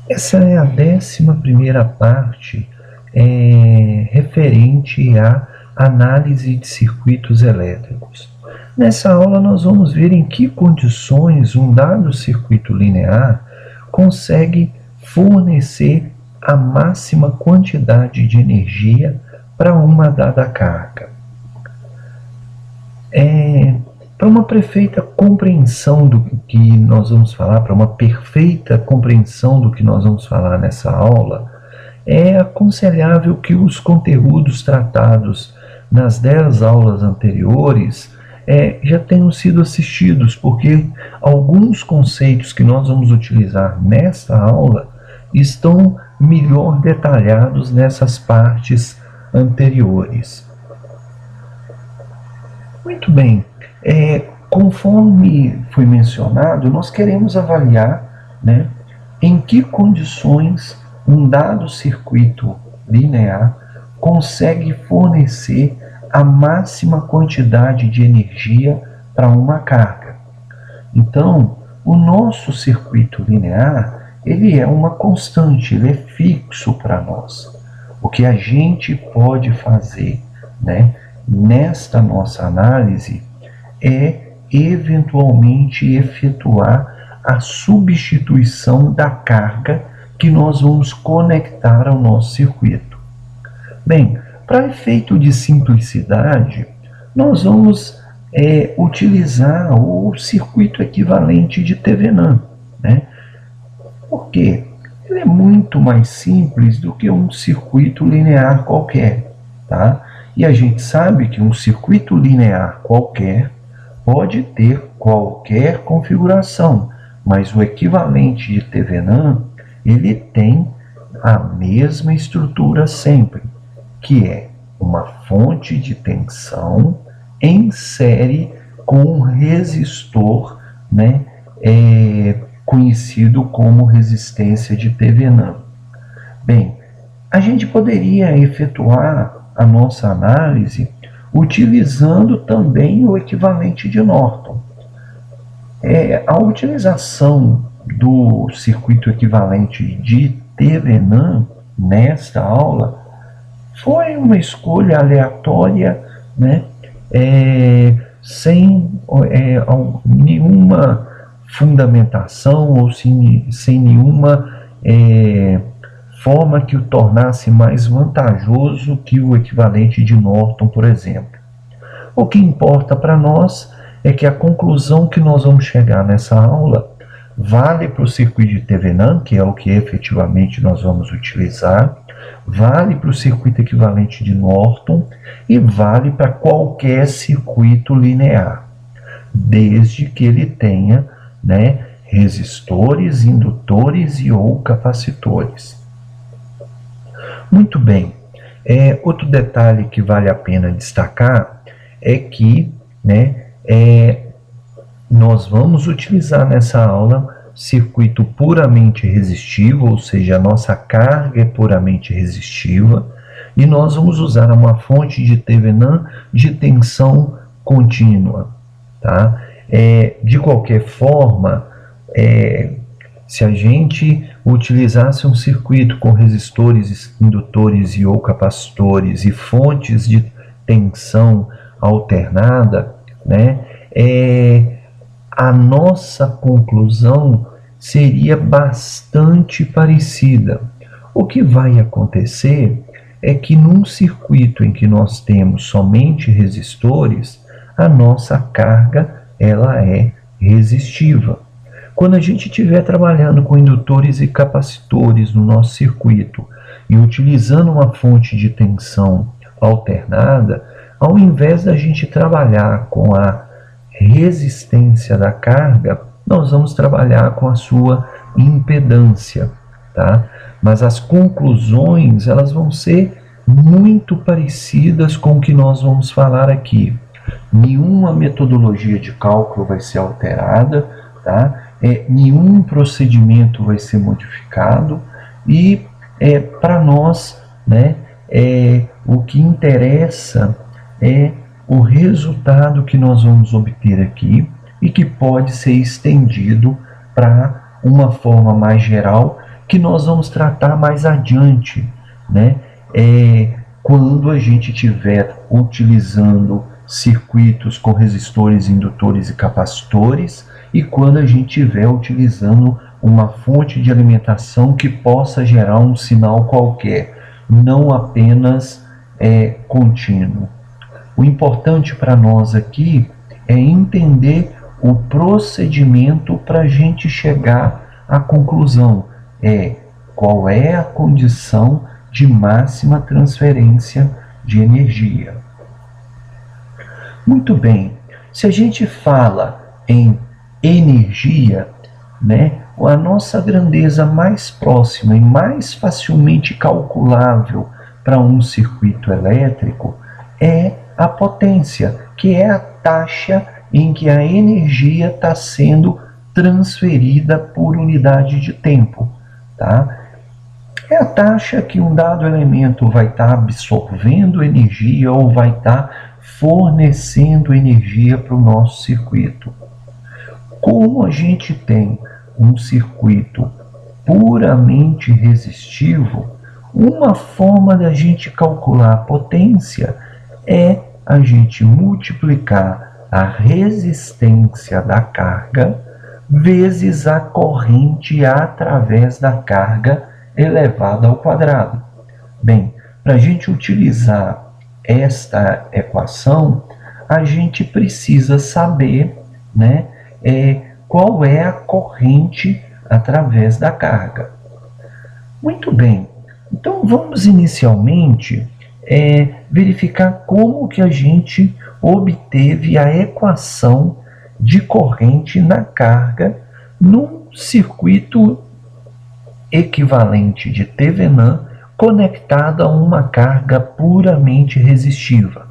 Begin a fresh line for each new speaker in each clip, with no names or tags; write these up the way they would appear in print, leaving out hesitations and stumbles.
Essa é a 11ª parte, referente à análise de circuitos elétricos. Nessa aula nós vamos ver em que condições um dado circuito linear consegue fornecer a máxima quantidade de energia para uma dada carga. Para uma perfeita compreensão do que nós vamos falar, para uma perfeita compreensão do que nós vamos falar nessa aula, é aconselhável que os conteúdos tratados nas 10 aulas anteriores já tenham sido assistidos, porque alguns conceitos que nós vamos utilizar nesta aula estão melhor detalhados nessas partes anteriores. Muito bem, conforme foi mencionado, nós queremos avaliar, né, em que condições um dado circuito linear consegue fornecer a máxima quantidade de energia para uma carga. Então, o nosso circuito linear, ele é uma constante, ele é fixo para nós. O que a gente pode fazer, né, nesta nossa análise é eventualmente efetuar a substituição da carga que nós vamos conectar ao nosso circuito. Bem, para efeito de simplicidade, nós vamos utilizar o circuito equivalente de Thevenin, né? Por quê? Ele é muito mais simples do que um circuito linear qualquer, tá? E a gente sabe que um circuito linear qualquer pode ter qualquer configuração, mas o equivalente de Thevenin, ele tem a mesma estrutura sempre, que é uma fonte de tensão em série com um resistor, né, conhecido como resistência de Thevenin. Bem, a gente poderia efetuar a nossa análise utilizando também o equivalente de Norton. A utilização do circuito equivalente de Thevenin nesta aula foi uma escolha aleatória, né, sem nenhuma fundamentação ou sem nenhuma forma que o tornasse mais vantajoso que o equivalente de Norton, por exemplo. O que importa para nós é que a conclusão que nós vamos chegar nessa aula vale para o circuito de Thevenin, que é o que efetivamente nós vamos utilizar, vale para o circuito equivalente de Norton e vale para qualquer circuito linear, desde que ele tenha, né, resistores, indutores e ou capacitores. Muito bem, outro detalhe que vale a pena destacar é que, né, nós vamos utilizar nessa aula circuito puramente resistivo, ou seja, a nossa carga é puramente resistiva, e nós vamos usar uma fonte de Thevenin de tensão contínua, tá? De qualquer forma, se a gente utilizasse um circuito com resistores, indutores e ou capacitores e fontes de tensão alternada, né, a nossa conclusão seria bastante parecida. O que vai acontecer é que num circuito em que nós temos somente resistores, a nossa carga ela é resistiva. Quando a gente estiver trabalhando com indutores e capacitores no nosso circuito e utilizando uma fonte de tensão alternada, ao invés da gente trabalhar com a resistência da carga, nós vamos trabalhar com a sua impedância, tá? Mas as conclusões, elas vão ser muito parecidas com o que nós vamos falar aqui. Nenhuma metodologia de cálculo vai ser alterada, tá? Nenhum procedimento vai ser modificado e para nós, né, o que interessa é o resultado que nós vamos obter aqui e que pode ser estendido para uma forma mais geral que nós vamos tratar mais adiante, né? Quando a gente estiver utilizando circuitos com resistores, indutores e capacitores, e quando a gente estiver utilizando uma fonte de alimentação que possa gerar um sinal qualquer, não apenas contínuo. O importante para nós aqui é entender o procedimento para a gente chegar à conclusão. Qual é a condição de máxima transferência de energia. Muito bem, se a gente fala em energia, né, a nossa grandeza mais próxima e mais facilmente calculável para um circuito elétrico é a potência, que é a taxa em que a energia está sendo transferida por unidade de tempo, tá? É a taxa que um dado elemento vai estar absorvendo energia ou vai estar fornecendo energia para o nosso circuito. Como a gente tem um circuito puramente resistivo, uma forma da gente calcular a potência é a gente multiplicar a resistência da carga vezes a corrente através da carga elevada ao quadrado. Bem, para a gente utilizar esta equação, a gente precisa saber, né, qual é a corrente através da carga. Muito bem, então vamos inicialmente verificar como que a gente obteve a equação de corrente na carga num circuito equivalente de Thevenin conectado a uma carga puramente resistiva.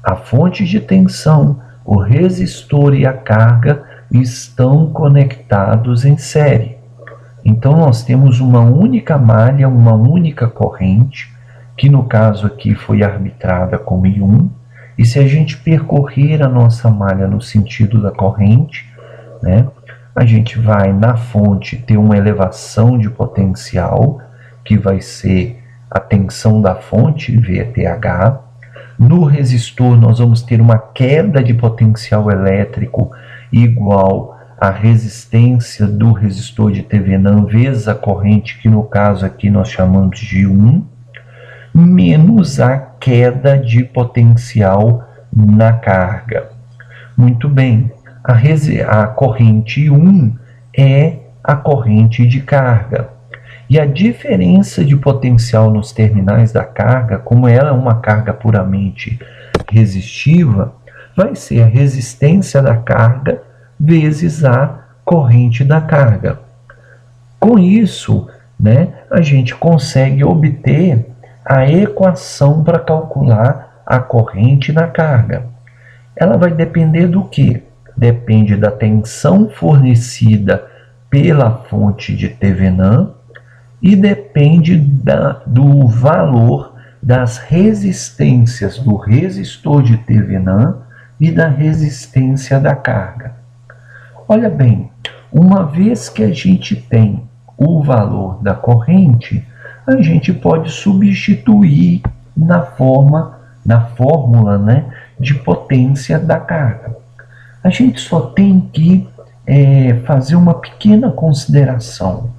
A fonte de tensão, o resistor e a carga estão conectados em série. Então nós temos uma única malha, uma única corrente, que no caso aqui foi arbitrada como I1, e se a gente percorrer a nossa malha no sentido da corrente, né, a gente vai na fonte ter uma elevação de potencial, que vai ser a tensão da fonte, VTH. No resistor nós vamos ter uma queda de potencial elétrico igual à resistência do resistor de Thevenin vezes a corrente, que no caso aqui nós chamamos de 1, menos a queda de potencial na carga. Muito bem. A corrente 1 é a corrente de carga. E a diferença de potencial nos terminais da carga, como ela é uma carga puramente resistiva, vai ser a resistência da carga vezes a corrente da carga. Com isso, né, a gente consegue obter a equação para calcular a corrente na carga. Ela vai depender do quê? Depende da tensão fornecida pela fonte de Thevenin e depende do valor das resistências do resistor de Thevenin e da resistência da carga. Olha bem, uma vez que a gente tem o valor da corrente, a gente pode substituir na fórmula, né, de potência da carga. A gente só tem que fazer uma pequena consideração.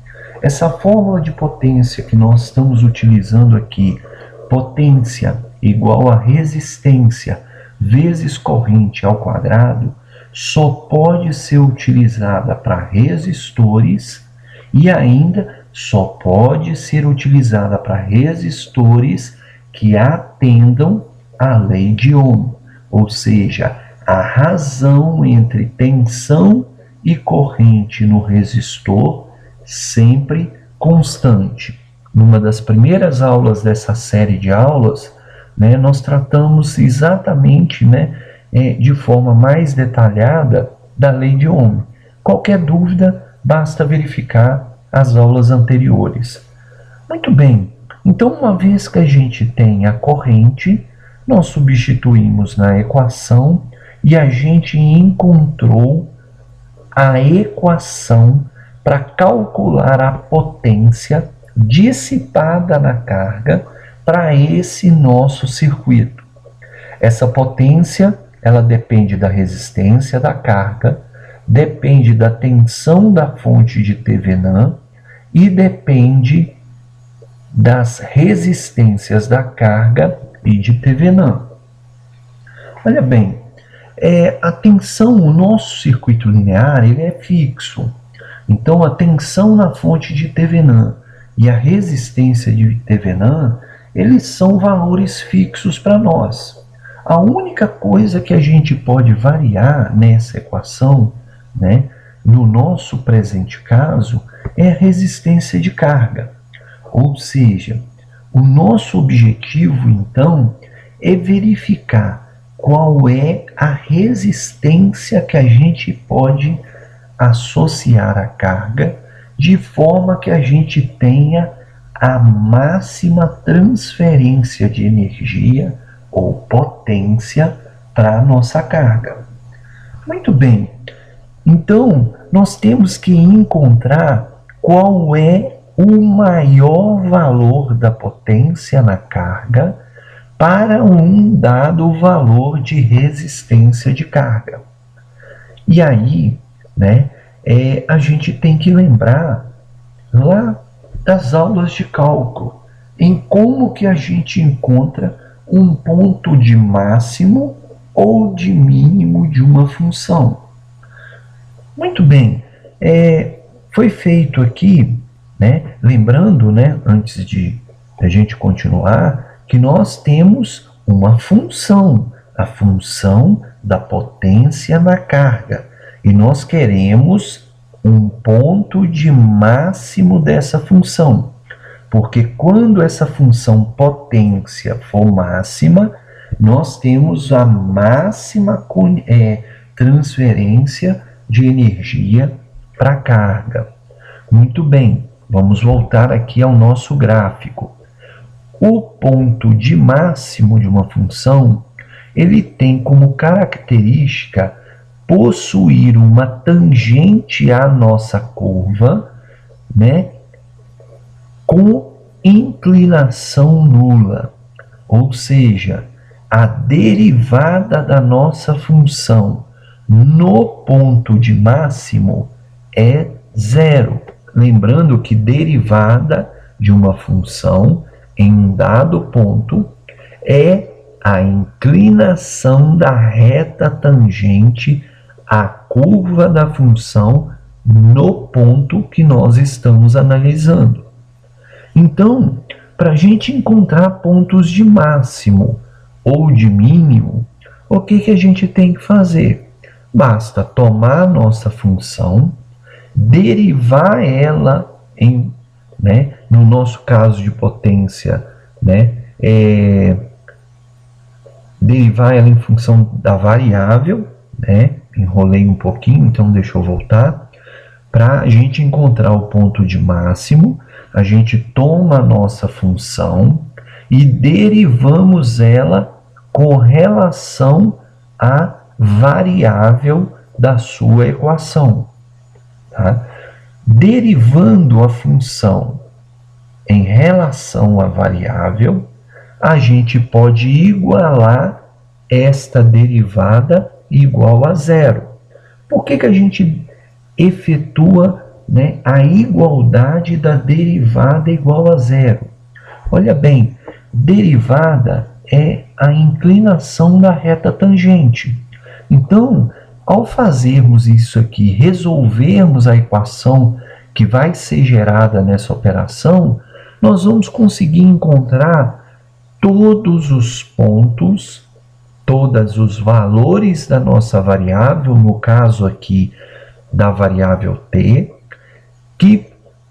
Essa fórmula de potência que nós estamos utilizando aqui, potência igual a resistência vezes corrente ao quadrado, só pode ser utilizada para resistores e ainda só pode ser utilizada para resistores que atendam à lei de Ohm, ou seja, a razão entre tensão e corrente no resistor sempre constante. Numa das primeiras aulas dessa série de aulas, né, nós tratamos exatamente, né, de forma mais detalhada da lei de Ohm. Qualquer dúvida, basta verificar as aulas anteriores. Muito bem, então uma vez que a gente tem a corrente, nós substituímos na equação e a gente encontrou a equação para calcular a potência dissipada na carga para esse nosso circuito. Essa potência, ela depende da resistência da carga, depende da tensão da fonte de Thevenin e depende das resistências da carga e de Thevenin. Olha bem, a tensão, o nosso circuito linear, ele é fixo. Então, a tensão na fonte de Thevenin e a resistência de Thevenin, eles são valores fixos para nós. A única coisa que a gente pode variar nessa equação, né, no nosso presente caso, é a resistência de carga. Ou seja, o nosso objetivo, então, é verificar qual é a resistência que a gente pode associar à carga, de forma que a gente tenha a máxima transferência de energia ou potência para a nossa carga. Muito bem, então nós temos que encontrar qual é o maior valor da potência na carga para um dado valor de resistência de carga. E aí, né, a gente tem que lembrar lá das aulas de cálculo, em como que a gente encontra um ponto de máximo ou de mínimo de uma função. Muito bem, foi feito aqui, né, lembrando, né, antes de a gente continuar, que nós temos uma função, a função da potência na carga, e nós queremos um ponto de máximo dessa função, porque quando essa função potência for máxima, nós temos a máxima transferência de energia para a carga. Muito bem, vamos voltar aqui ao nosso gráfico. O ponto de máximo de uma função, ele tem como característica possuir uma tangente à nossa curva, né, com inclinação nula. Ou seja, a derivada da nossa função no ponto de máximo é zero. Lembrando que derivada de uma função em um dado ponto é a inclinação da reta tangente à curva da função no ponto que nós estamos analisando. Então, para a gente encontrar pontos de máximo ou de mínimo, o que a gente tem que fazer? Basta tomar a nossa função, derivar ela no nosso caso de potência, né, derivar ela em função da variável, né, enrolei um pouquinho, então deixa eu voltar, para a gente encontrar o ponto de máximo, a gente toma a nossa função e derivamos ela com relação à variável da sua equação. Tá? Derivando a função em relação à variável, a gente pode igualar esta derivada igual a zero. Por que a gente efetua, né, a igualdade da derivada igual a zero? Olha bem, derivada é a inclinação da reta tangente. Então, ao fazermos isso aqui, resolvermos a equação que vai ser gerada nessa operação, nós vamos conseguir encontrar todos os pontos, todos os valores da nossa variável, no caso aqui da variável t, que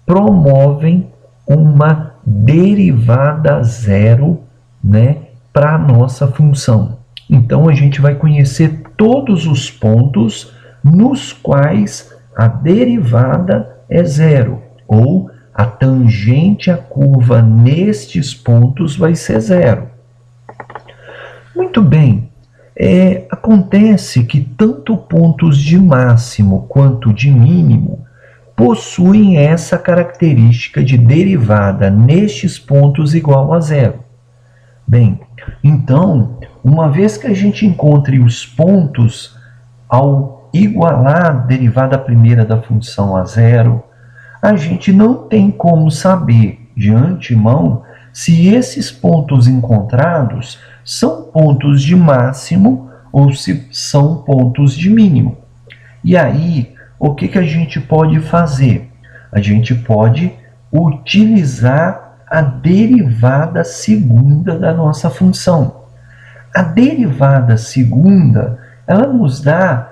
promovem uma derivada zero, né, para a nossa função. Então, a gente vai conhecer todos os pontos nos quais a derivada é zero, ou a tangente à curva nestes pontos vai ser zero. Muito bem, acontece que tanto pontos de máximo quanto de mínimo possuem essa característica de derivada nestes pontos igual a zero. Bem, então, uma vez que a gente encontre os pontos ao igualar a derivada primeira da função a zero, a gente não tem como saber de antemão se esses pontos encontrados são pontos de máximo ou se são pontos de mínimo. E aí, o que a gente pode fazer? A gente pode utilizar a derivada segunda da nossa função. A derivada segunda, ela nos dá,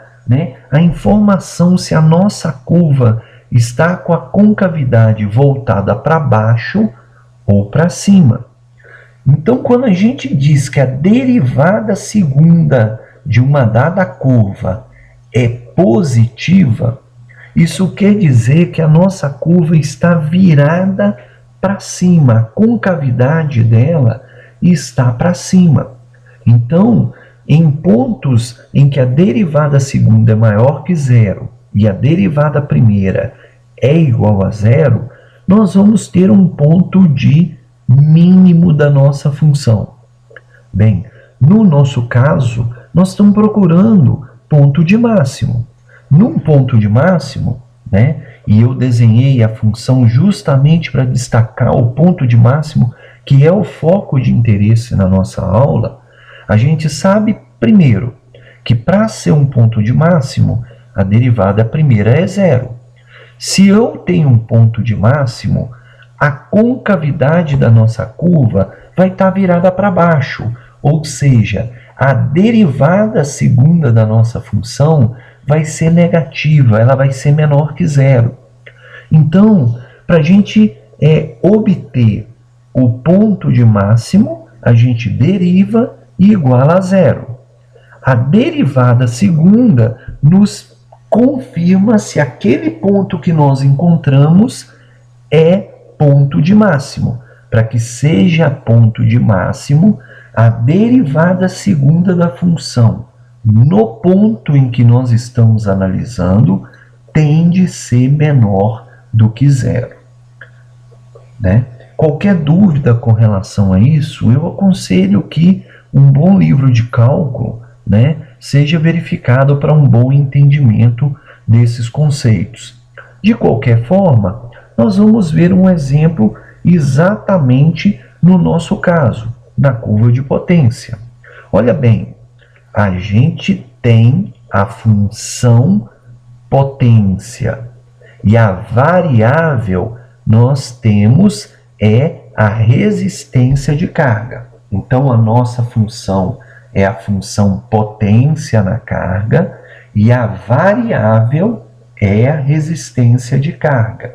a informação se a nossa curva está com a concavidade voltada para baixo ou para cima. Então, quando a gente diz que a derivada segunda de uma dada curva é positiva, isso quer dizer que a nossa curva está virada para cima, a concavidade dela está para cima. Então, em pontos em que a derivada segunda é maior que zero e a derivada primeira é igual a zero, nós vamos ter um ponto de mínimo da nossa função. Bem, no nosso caso, nós estamos procurando ponto de máximo. Num ponto de máximo, e eu desenhei a função justamente para destacar o ponto de máximo, que é o foco de interesse na nossa aula, a gente sabe, primeiro, que para ser um ponto de máximo, a derivada primeira é zero. Se eu tenho um ponto de máximo, a concavidade da nossa curva vai estar virada para baixo, ou seja, a derivada segunda da nossa função vai ser negativa, ela vai ser menor que zero. Então, para a gente obter o ponto de máximo, a gente deriva e iguala a zero. A derivada segunda nos confirma se aquele ponto que nós encontramos é ponto de máximo. Para que seja ponto de máximo, a derivada segunda da função no ponto em que nós estamos analisando tem de ser menor do que zero. Qualquer dúvida com relação a isso, eu aconselho que um bom livro de cálculo seja verificado para um bom entendimento desses conceitos. De qualquer forma, nós vamos ver um exemplo exatamente no nosso caso, na curva de potência. Olha bem, a gente tem a função potência e a variável nós temos a resistência de carga. Então, a nossa função é a função potência na carga e a variável é a resistência de carga.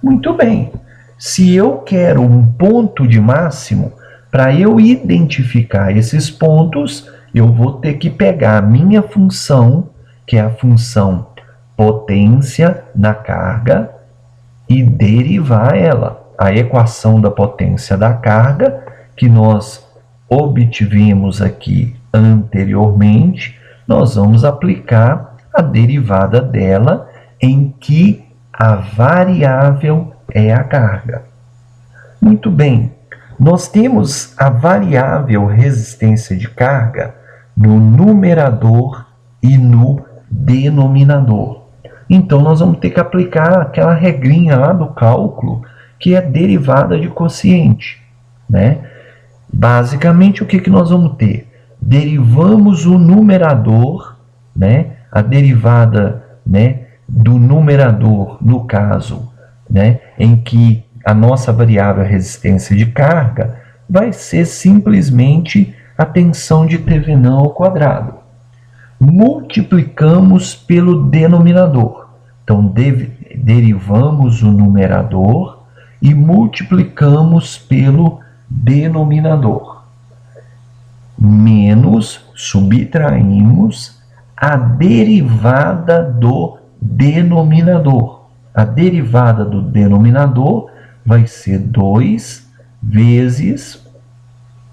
Muito bem, se eu quero um ponto de máximo, para eu identificar esses pontos, eu vou ter que pegar a minha função, que é a função potência na carga, e derivar ela. A equação da potência da carga, que nós obtivemos aqui anteriormente, nós vamos aplicar a derivada dela em que a variável é a carga. Muito bem, nós temos a variável resistência de carga no numerador e no denominador. Então, nós vamos ter que aplicar aquela regrinha lá do cálculo, que é derivada de quociente. Basicamente, o que nós vamos ter? Derivamos o numerador, a derivada do numerador, no caso, em que a nossa variável resistência de carga vai ser simplesmente a tensão de Thevenin ao quadrado. Multiplicamos pelo denominador. Então, derivamos o numerador e multiplicamos pelo denominador. Menos, subtraímos a derivada do denominador. A derivada do denominador vai ser 2 vezes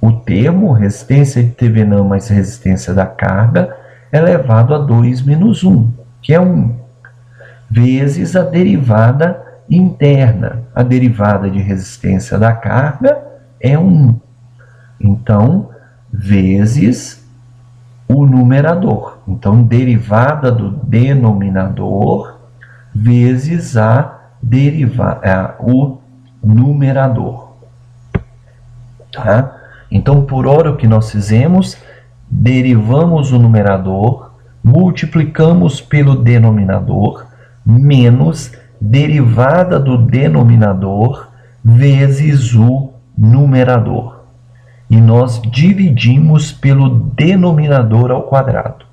o termo resistência de Thevenin mais resistência da carga elevado a 2 menos 1, que é 1. vezes a derivada interna. A derivada de resistência da carga é 1. Então, vezes o numerador. Então, derivada do denominador vezes o numerador. Tá? Então, por hora, o que nós fizemos? Derivamos o numerador, multiplicamos pelo denominador, menos derivada do denominador vezes o numerador. E nós dividimos pelo denominador ao quadrado.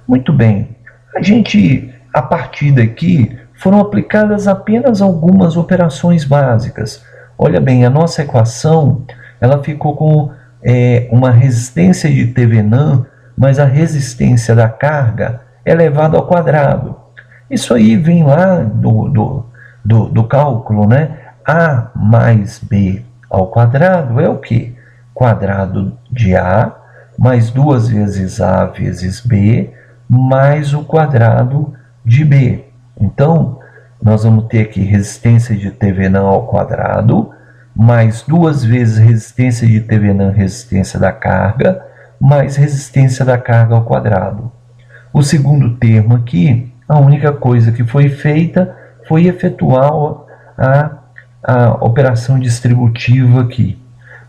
Muito bem. A partir daqui, foram aplicadas apenas algumas operações básicas. Olha bem, a nossa equação, ela ficou com uma resistência de Thevenin, mas a resistência da carga é elevada ao quadrado. Isso aí vem lá do cálculo, né? A mais B ao quadrado é o quê? Quadrado de A mais 2 vezes A vezes B mais o quadrado de B. Então, nós vamos ter aqui resistência de Thevenin ao quadrado, mais 2 vezes resistência de Thevenin, resistência da carga, mais resistência da carga ao quadrado. O segundo termo aqui, a única coisa que foi feita foi efetuar a operação distributiva aqui.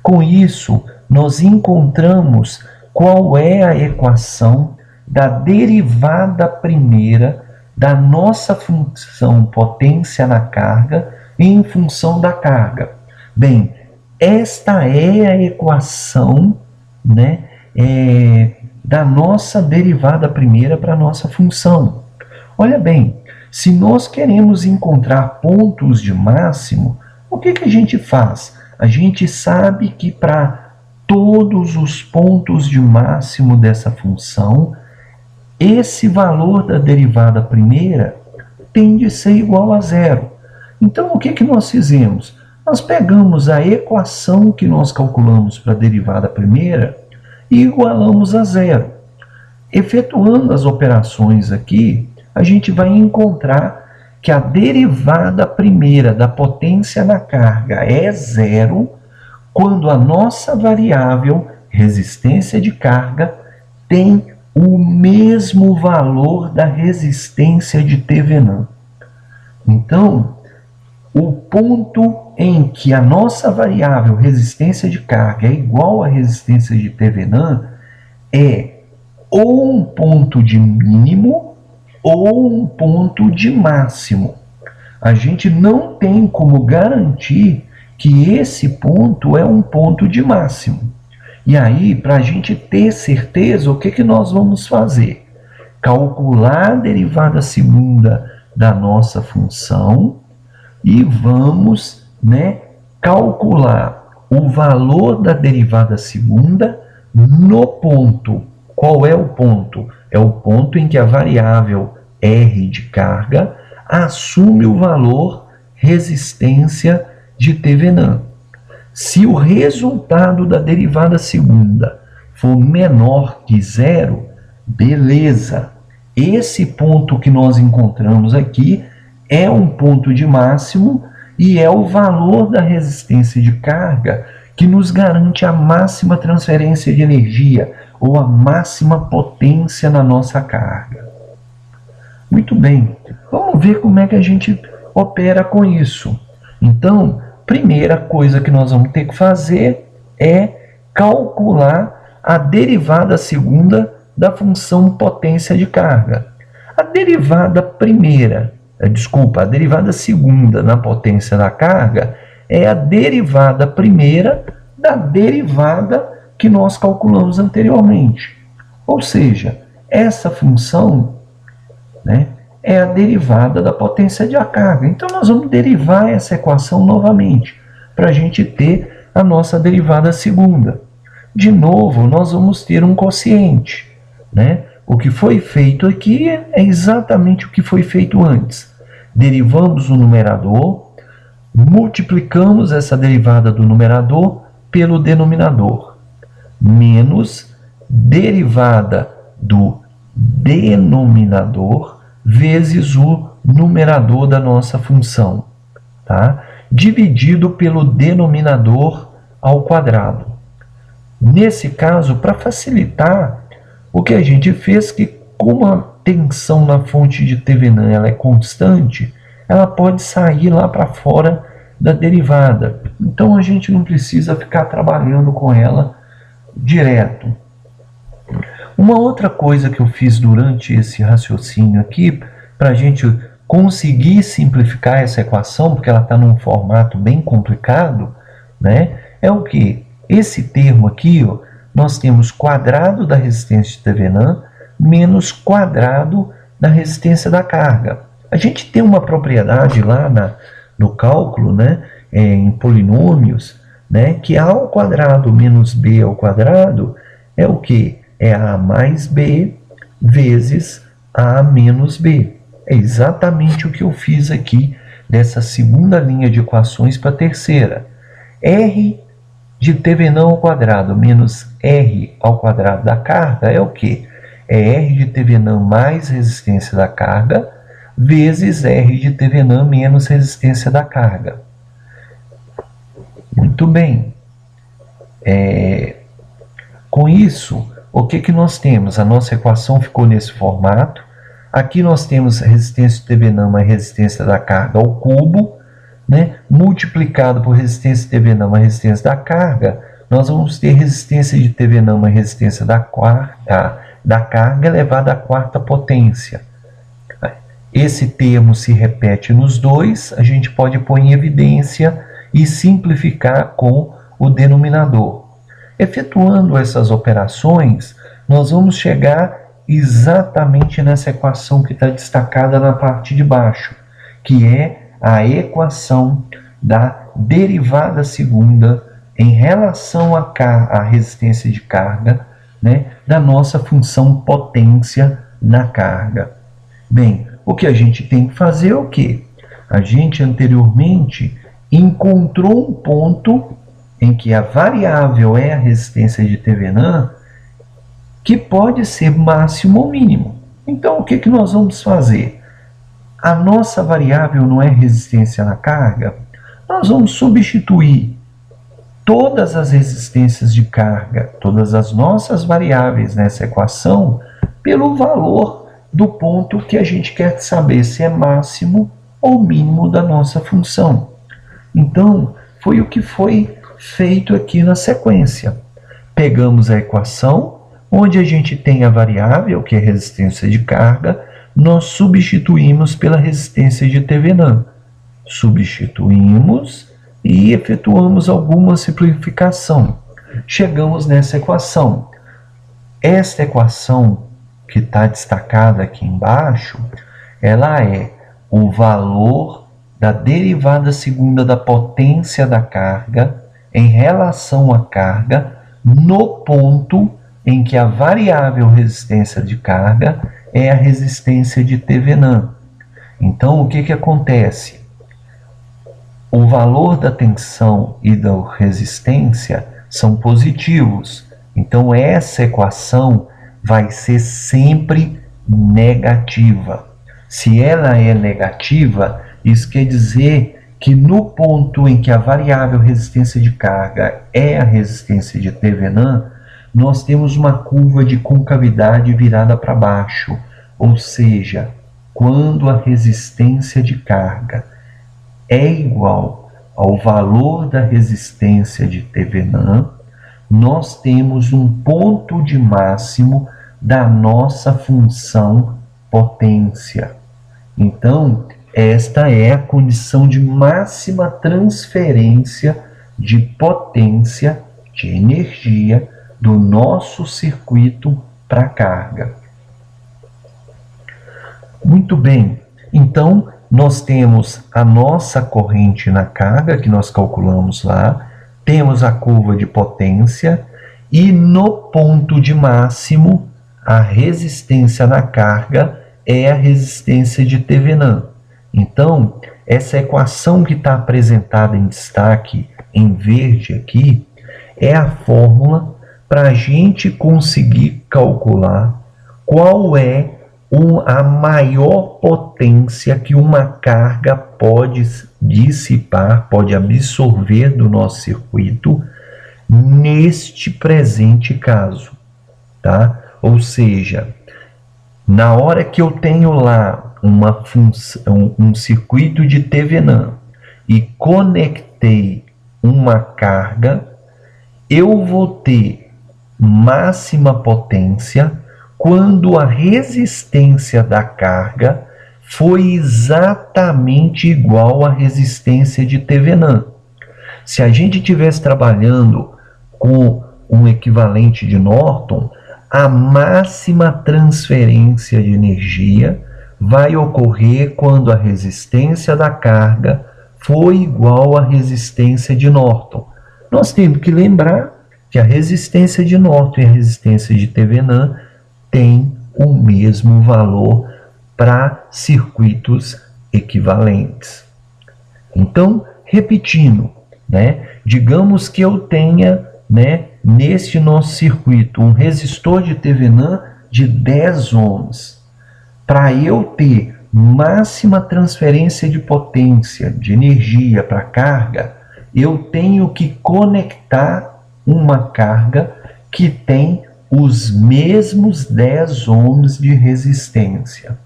Com isso, nós encontramos qual é a equação da derivada primeira da nossa função potência na carga em função da carga. Bem, esta é a equação, né, da nossa derivada primeira para a nossa função. Olha bem, se nós queremos encontrar pontos de máximo, o que a gente faz? A gente sabe que para todos os pontos de máximo dessa função, esse valor da derivada primeira tem de ser igual a zero. Então, o que nós fizemos? Nós pegamos a equação que nós calculamos para a derivada primeira e igualamos a zero. Efetuando as operações aqui, a gente vai encontrar que a derivada primeira da potência na carga é zero quando a nossa variável resistência de carga tem o mesmo valor da resistência de Thevenin. Então, o ponto em que a nossa variável resistência de carga é igual à resistência de Thevenin é ou um ponto de mínimo ou um ponto de máximo. A gente não tem como garantir que esse ponto é um ponto de máximo. E aí, para a gente ter certeza, o que nós vamos fazer? Calcular a derivada segunda da nossa função e vamos, né, calcular o valor da derivada segunda no ponto. Qual é o ponto? É o ponto em que a variável R de carga assume o valor resistência de Thevenin. Se o resultado da derivada segunda for menor que zero, beleza. Esse ponto que nós encontramos aqui é um ponto de máximo e é o valor da resistência de carga que nos garante a máxima transferência de energia ou a máxima potência na nossa carga. Muito bem, vamos ver como é que a gente opera com isso. Então, primeira coisa que nós vamos ter que fazer é calcular a derivada segunda da função potência de carga. A derivada segunda na potência da carga é a derivada primeira da derivada que nós calculamos anteriormente. Ou seja, essa função, né, é a derivada da potência de carga. Então, nós vamos derivar essa equação novamente, para a gente ter a nossa derivada segunda. De novo, nós vamos ter um quociente, né? O que foi feito aqui é exatamente o que foi feito antes. Derivamos o numerador, multiplicamos essa derivada do numerador pelo denominador, menos derivada do denominador vezes o numerador da nossa função, tá? Dividido pelo denominador ao quadrado. Nesse caso, para facilitar, o que a gente fez que, como a tensão na fonte de Thevenin ela é constante, ela pode sair lá para fora da derivada. Então a gente não precisa ficar trabalhando com ela direto. Uma outra coisa que eu fiz durante esse raciocínio aqui, para a gente conseguir simplificar essa equação, porque ela está num formato bem complicado, né? É o que? Esse termo aqui, ó, nós temos quadrado da resistência de Thevenin menos quadrado da resistência da carga. A gente tem uma propriedade lá no cálculo, né, em polinômios, né, que A ao quadrado menos B ao quadrado é o que? É A mais B vezes A menos B. É exatamente o que eu fiz aqui dessa segunda linha de equações para a terceira. R de Thevenin ao quadrado menos R ao quadrado da carga é o que? É R de Thevenin mais resistência da carga vezes R de Thevenin menos resistência da carga. Muito bem. Com isso, o que nós temos? A nossa equação ficou nesse formato. Aqui nós temos resistência de Thevenin mais resistência da carga ao cubo, né? Multiplicado por resistência de Thevenin mais resistência da carga, nós vamos ter resistência de Thevenin mais resistência da carga elevada à quarta potência. Esse termo se repete nos dois, a gente pode pôr em evidência e simplificar com o denominador. Efetuando essas operações, nós vamos chegar exatamente nessa equação que está destacada na parte de baixo, que é a equação da derivada segunda em relação à resistência de carga, né, da nossa função potência na carga. Bem, o que a gente tem que fazer é o quê? A gente anteriormente encontrou um ponto em que a variável é a resistência de Thevenin, que pode ser máximo ou mínimo. Então, o que nós vamos fazer? A nossa variável não é resistência na carga? Nós vamos substituir todas as resistências de carga, todas as nossas variáveis nessa equação, pelo valor do ponto que a gente quer saber se é máximo ou mínimo da nossa função. Então, foi o que foi feito aqui na sequência. Pegamos a equação, onde a gente tem a variável, que é resistência de carga, nós substituímos pela resistência de Thevenin. Substituímos e efetuamos alguma simplificação. Chegamos nessa equação. Esta equação que está destacada aqui embaixo, ela é o valor da derivada segunda da potência da carga em relação à carga no ponto em que a variável resistência de carga é a resistência de Thevenin. Então, o que acontece? O valor da tensão e da resistência são positivos. Então, essa equação vai ser sempre negativa. Se ela é negativa, isso quer dizer que no ponto em que a variável resistência de carga é a resistência de Thevenin, nós temos uma curva de concavidade virada para baixo, ou seja, quando a resistência de carga é igual ao valor da resistência de Thevenin, nós temos um ponto de máximo da nossa função potência. Então, esta é a condição de máxima transferência de potência, de energia, do nosso circuito para a carga. Muito bem, então nós temos a nossa corrente na carga, que nós calculamos lá, temos a curva de potência e no ponto de máximo, a resistência na carga é a resistência de Thevenin. Então, essa equação que está apresentada em destaque em verde aqui é a fórmula para a gente conseguir calcular qual é a maior potência que uma carga pode dissipar, pode absorver do nosso circuito neste presente caso, tá? Ou seja, na hora que eu tenho lá uma função, um circuito de Thevenin e conectei uma carga, eu vou ter máxima potência quando a resistência da carga foi exatamente igual à resistência de Thevenin. Se a gente estivesse trabalhando com um equivalente de Norton, a máxima transferência de energia vai ocorrer quando a resistência da carga foi igual à resistência de Norton. Nós temos que lembrar que a resistência de Norton e a resistência de Thevenin têm o mesmo valor para circuitos equivalentes. Então, repetindo, digamos que eu tenha, neste nosso circuito, um resistor de Thevenin de 10 ohms. Para eu ter máxima transferência de potência, de energia para a carga, eu tenho que conectar uma carga que tem os mesmos 10 ohms de resistência,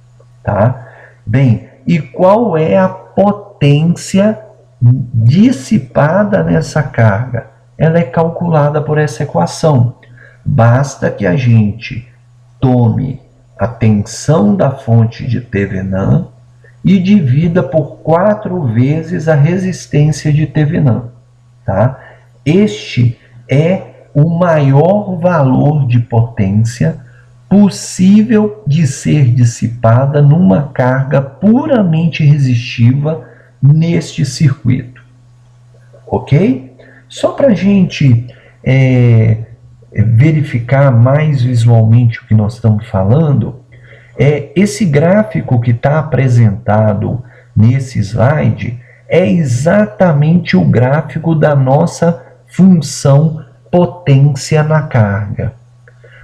tá? Bem, e qual é a potência dissipada nessa carga? Ela é calculada por essa equação. Basta que a gente tome a tensão da fonte de Thevenin e divida por 4 vezes a resistência de Thevenin, tá? Este é o maior valor de potência possível de ser dissipada numa carga puramente resistiva neste circuito. Ok? Só para a gente verificar mais visualmente o que nós estamos falando, esse gráfico que está apresentado nesse slide é exatamente o gráfico da nossa função potência na carga.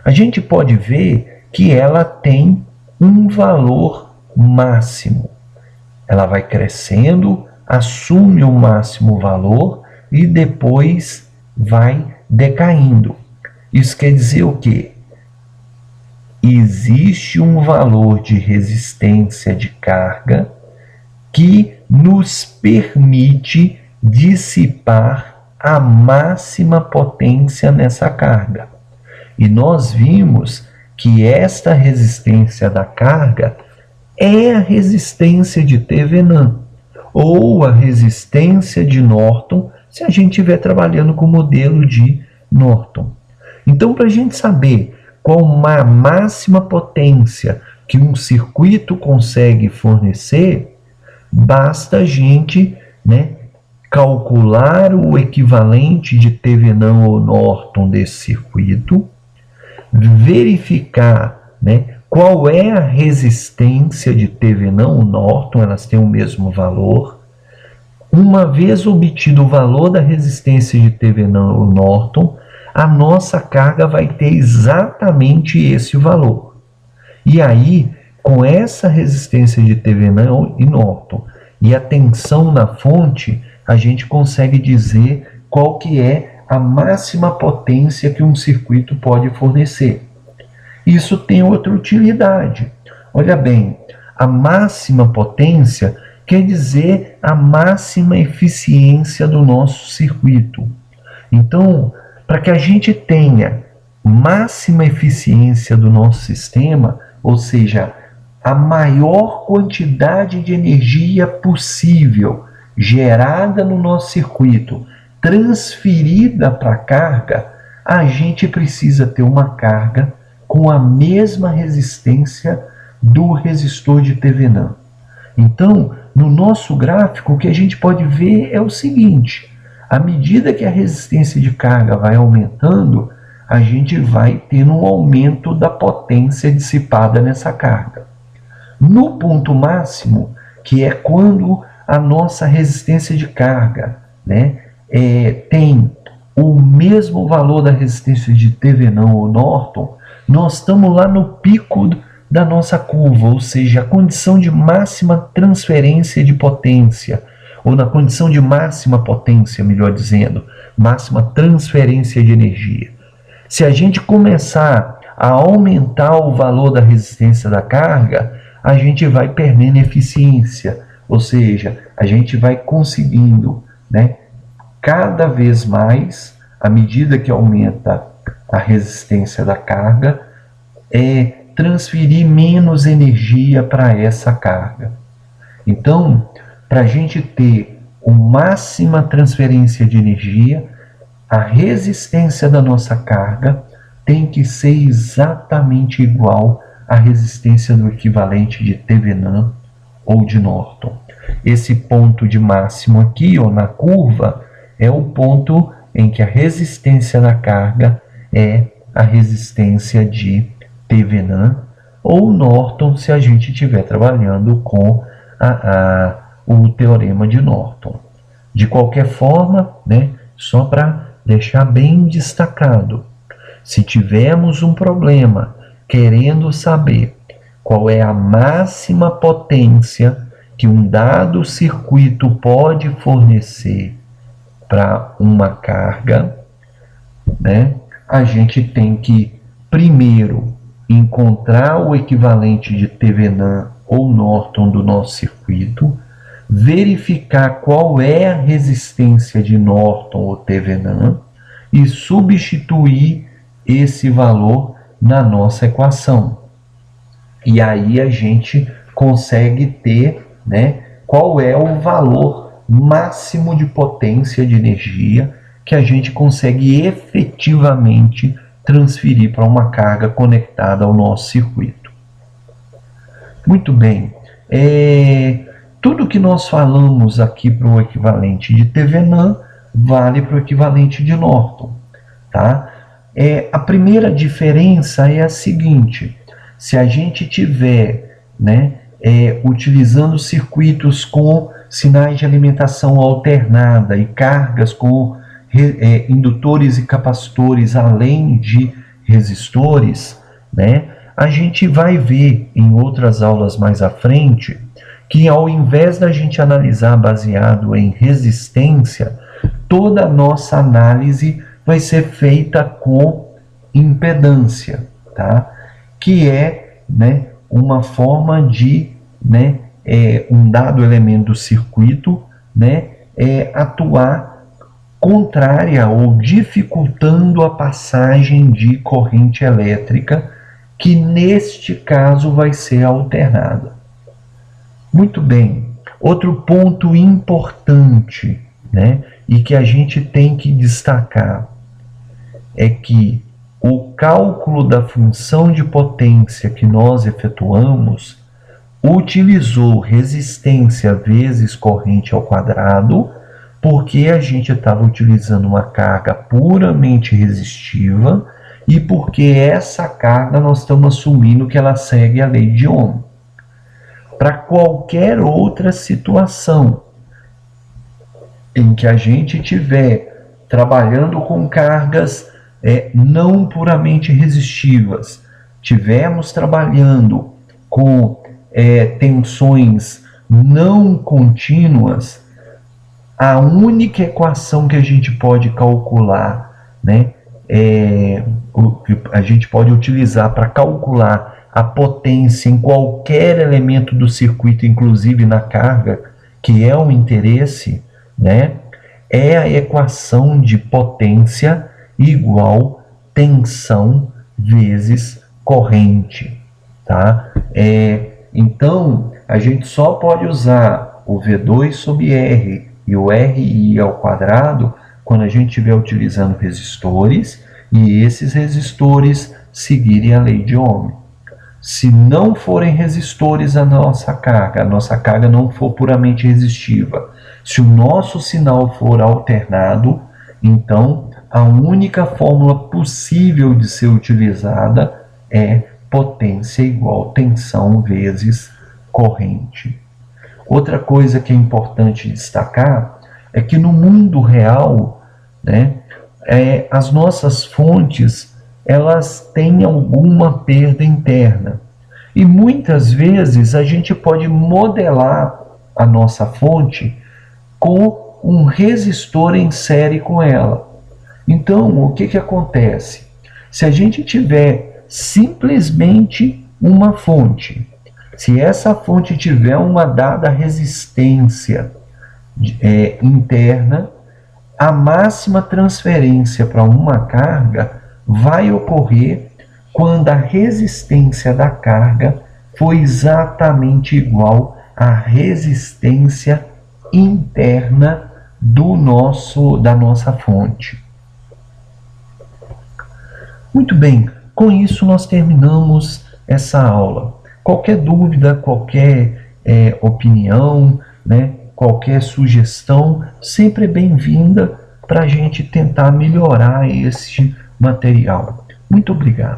A gente pode ver que ela tem um valor máximo. Ela vai crescendo, assume o máximo valor e depois vai decaindo. Isso quer dizer o quê? Existe um valor de resistência de carga que nos permite dissipar a máxima potência nessa carga. E nós vimos que esta resistência da carga é a resistência de Thevenin ou a resistência de Norton, se a gente estiver trabalhando com o modelo de Norton. Então, para a gente saber qual a máxima potência que um circuito consegue fornecer, basta a gente, calcular o equivalente de Thevenin ou Norton desse circuito, verificar, qual é a resistência de Thevenin ou Norton, elas têm o mesmo valor. Uma vez obtido o valor da resistência de Thevenin ou Norton, a nossa carga vai ter exatamente esse valor. E aí, com essa resistência de Thevenin e Norton e a tensão na fonte, a gente consegue dizer qual que é a máxima potência que um circuito pode fornecer. Isso tem outra utilidade. Olha bem, a máxima potência quer dizer a máxima eficiência do nosso circuito. Então, para que a gente tenha máxima eficiência do nosso sistema, ou seja, a maior quantidade de energia possível gerada no nosso circuito, transferida para a carga, a gente precisa ter uma carga com a mesma resistência do resistor de Thevenin. Então, no nosso gráfico, o que a gente pode ver é o seguinte: à medida que a resistência de carga vai aumentando, a gente vai tendo um aumento da potência dissipada nessa carga. No ponto máximo, que é quando a nossa resistência de carga tem o mesmo valor da resistência de Thevenin ou Norton, nós estamos lá no pico da nossa curva, ou seja, a condição de máxima transferência de potência, ou na condição de máxima potência, melhor dizendo, máxima transferência de energia. Se a gente começar a aumentar o valor da resistência da carga, a gente vai perdendo eficiência, ou seja, a gente vai conseguindo, né, cada vez mais, à medida que aumenta a resistência da carga, transferir menos energia para essa carga. Então, para a gente ter uma máxima transferência de energia, a resistência da nossa carga tem que ser exatamente igual à resistência do equivalente de Thevenin ou de Norton. Esse ponto de máximo aqui, ó, na curva, é o ponto em que a resistência da carga é a resistência de Thevenin ou Norton, se a gente estiver trabalhando com o teorema de Norton. De qualquer forma, né, só para deixar bem destacado, se tivermos um problema querendo saber qual é a máxima potência que um dado circuito pode fornecer para uma carga, né, a gente tem que primeiro encontrar o equivalente de Thevenin ou Norton do nosso circuito, verificar qual é a resistência de Norton ou Thevenin e substituir esse valor na nossa equação. E aí a gente consegue ter, né, qual é o valor máximo de potência de energia que a gente consegue efetivamente transferir para uma carga conectada ao nosso circuito. Muito bem, tudo que nós falamos aqui para o equivalente de Thevenin vale para o equivalente de Norton, tá? A primeira diferença é a seguinte: se a gente tiver, né, utilizando circuitos com sinais de alimentação alternada e cargas com indutores e capacitores além de resistores, né, a gente vai ver em outras aulas mais à frente que, ao invés da gente analisar baseado em resistência, toda a nossa análise vai ser feita com impedância, tá? Que é, né, uma forma de, né, um dado elemento do circuito, né, atuar contrária ou dificultando a passagem de corrente elétrica, que neste caso vai ser alternada. Muito bem, outro ponto importante, né, e que a gente tem que destacar é que o cálculo da função de potência que nós efetuamos utilizou resistência vezes corrente ao quadrado, porque a gente estava utilizando uma carga puramente resistiva e porque essa carga nós estamos assumindo que ela segue a lei de Ohm. Para qualquer outra situação em que a gente estiver trabalhando com cargas não puramente resistivas, estivermos trabalhando com tensões não contínuas, a única equação que a gente pode calcular, né, a gente pode utilizar para calcular a potência em qualquer elemento do circuito, inclusive na carga, que é o interesse, né, é a equação de potência igual tensão vezes corrente, tá? Então, a gente só pode usar o V2 sobre R e o RI ao quadrado quando a gente estiver utilizando resistores e esses resistores seguirem a lei de Ohm. Se não forem resistores a nossa carga não for puramente resistiva, se o nosso sinal for alternado, então a única fórmula possível de ser utilizada é potência igual tensão vezes corrente. Outra coisa que é importante destacar é que no mundo real, né, as nossas fontes elas têm alguma perda interna. E muitas vezes a gente pode modelar a nossa fonte com um resistor em série com ela. Então, o que acontece? Se a gente tiver simplesmente uma fonte, se essa fonte tiver uma dada resistência interna, a máxima transferência para uma carga vai ocorrer quando a resistência da carga for exatamente igual à resistência interna da nossa fonte. Muito bem, com isso nós terminamos essa aula. Qualquer dúvida, qualquer opinião, né, qualquer sugestão, sempre é bem-vinda para a gente tentar melhorar esse material. Muito obrigado.